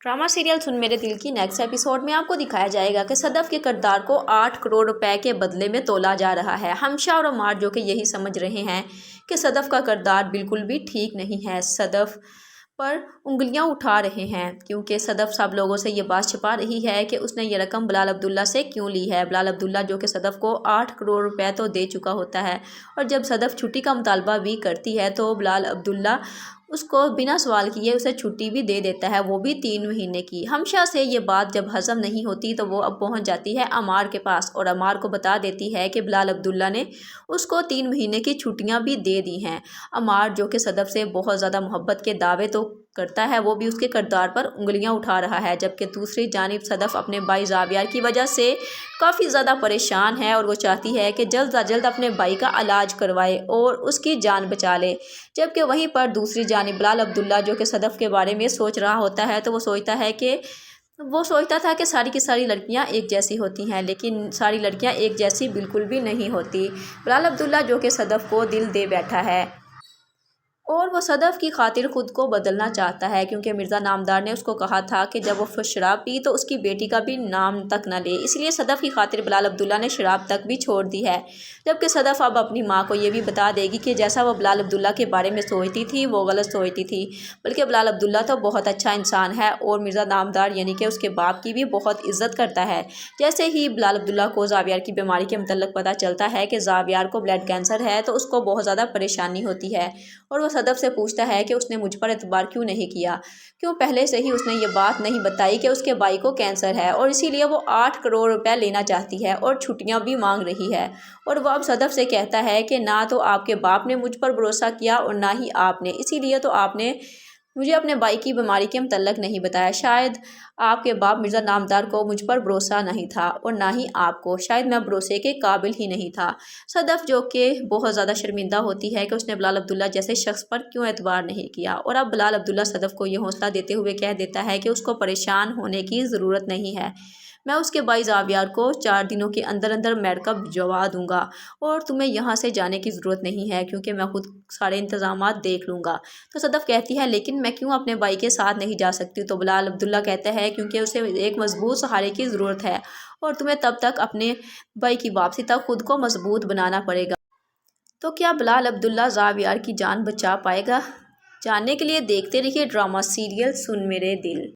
Drama serial सुन मेरे दिल की नेक्स्ट एपिसोड में आपको दिखाया जाएगा कि सदफ के किरदार को 8 करोड़ रुपए के बदले में तोला जा रहा है। हमशा और अमार जो कि यही समझ रहे हैं कि सदफ का किरदार बिल्कुल भी ठीक नहीं है, सदफ पर उंगलियां उठा रहे हैं क्योंकि सदफ सब लोगों से ये बात छिपा रही है कि उसने ये रकम बिलाल अब्दुल्ला से क्यों ली है। बिलाल अब्दुल्ला जो कि सदफ को 8 करोड़ रुपए तो दे चुका होता है और जब सदफ छुट्टी का मुतालबा भी करती है तो बिलाल अब्दुल्ला उसको बिना सवाल किए उसे छुट्टी भी दे देता है, वो भी 3 महीने की। हमशा से ये बात जब हज़म नहीं होती तो वो अब पहुंच जाती है अमार के पास और अमार को बता देती है कि बिलाल अब्दुल्ला ने उसको 3 महीने की छुट्टियां भी दे दी हैं। अमार जो कि सदफ से बहुत ज़्यादा मोहब्बत के दावे तो करता है, वो भी उसके किरदार पर उंगलियां उठा रहा है, जबकि दूसरी जानिब सदफ अपने भाई ज़ावियार की वजह से काफ़ी ज़्यादा परेशान है और वो चाहती है कि जल्द अज जल्द अपने भाई का इलाज करवाए और उसकी जान बचा ले। जबकि वहीं पर दूसरी जानिब बिलाल अब्दुल्ला जो कि सदफ के बारे में सोच रहा होता है तो वो सोचता था कि सारी की सारी लड़कियां एक जैसी होती हैं, लेकिन सारी लड़कियां एक जैसी बिल्कुल भी नहीं होती। बिलाल अब्दुल्ला जो कि सदफ को दिल दे बैठा है और वो सदफ की खातिर ख़ुद को बदलना चाहता है क्योंकि मिर्ज़ा नामदार ने उसको कहा था कि जब वो शराब पी तो उसकी बेटी का भी नाम तक न ले, इसलिए सदफ की खातिर बिलाल अब्दुल्ला ने शराब तक भी छोड़ दी है। जबकि सदफ अब अपनी माँ को ये भी बता देगी कि जैसा वो बिलाल अब्दुल्ला के बारे में सोचती थी वो गलत सोचती थी, बल्कि बिलाल अब्दुल्ला तो बहुत अच्छा इंसान है और मिर्ज़ा नामदार यानी कि उसके बाप की भी बहुत इज्जत करता है। जैसे ही बिलाल अब्दुल्ला को ज़ावियार की बीमारी के मतलब पता चलता है कि ज़ावियार को ब्लड कैंसर है तो उसको बहुत ज़्यादा परेशानी होती है और वो सदफ से पूछता है कि उसने मुझ पर एतबार क्यों नहीं किया, क्यों पहले से ही उसने ये बात नहीं बताई कि उसके भाई को कैंसर है और इसीलिए वो 8 करोड़ रुपए लेना चाहती है और छुट्टियां भी मांग रही है। और वो अब सदफ से कहता है कि ना तो आपके बाप ने मुझ पर भरोसा किया और ना ही आपने, इसीलिए तो आपने मुझे अपने भाई की बीमारी के मतलब नहीं बताया। शायद आपके बाप मिर्ज़ा नामदार को मुझ पर भरोसा नहीं था और ना ही आपको, शायद मैं भरोसे के काबिल ही नहीं था। सदफ जो कि बहुत ज़्यादा शर्मिंदा होती है कि उसने बिलाल अब्दुल्ला जैसे शख्स पर क्यों एतबार नहीं किया और अब बिलाल अब्दुल्ला सदफ को ये हौसला देते हुए कह देता है कि उसको परेशान होने की ज़रूरत नहीं है, मैं उसके भाई ज़ावियार को 4 दिनों के अंदर अंदर अमेरिका भिजवा दूंगा और तुम्हें यहाँ से जाने की ज़रूरत नहीं है क्योंकि मैं खुद सारे इंतज़ामात देख लूँगा। तो सदफ कहती है लेकिन मैं क्यों अपने भाई के साथ नहीं जा सकती, तो बिलाल अब्दुल्ला कहता है क्योंकि उसे एक मजबूत सहारे की ज़रूरत है और तुम्हें तब तक अपने भाई की वापसी तक खुद को मजबूत बनाना पड़ेगा। तो क्या बिलाल अब्दुल्ला ज़ावियार की जान बचा पाएगा? जानने के लिए देखते रहिए ड्रामा सीरियल सुन मेरे दिल।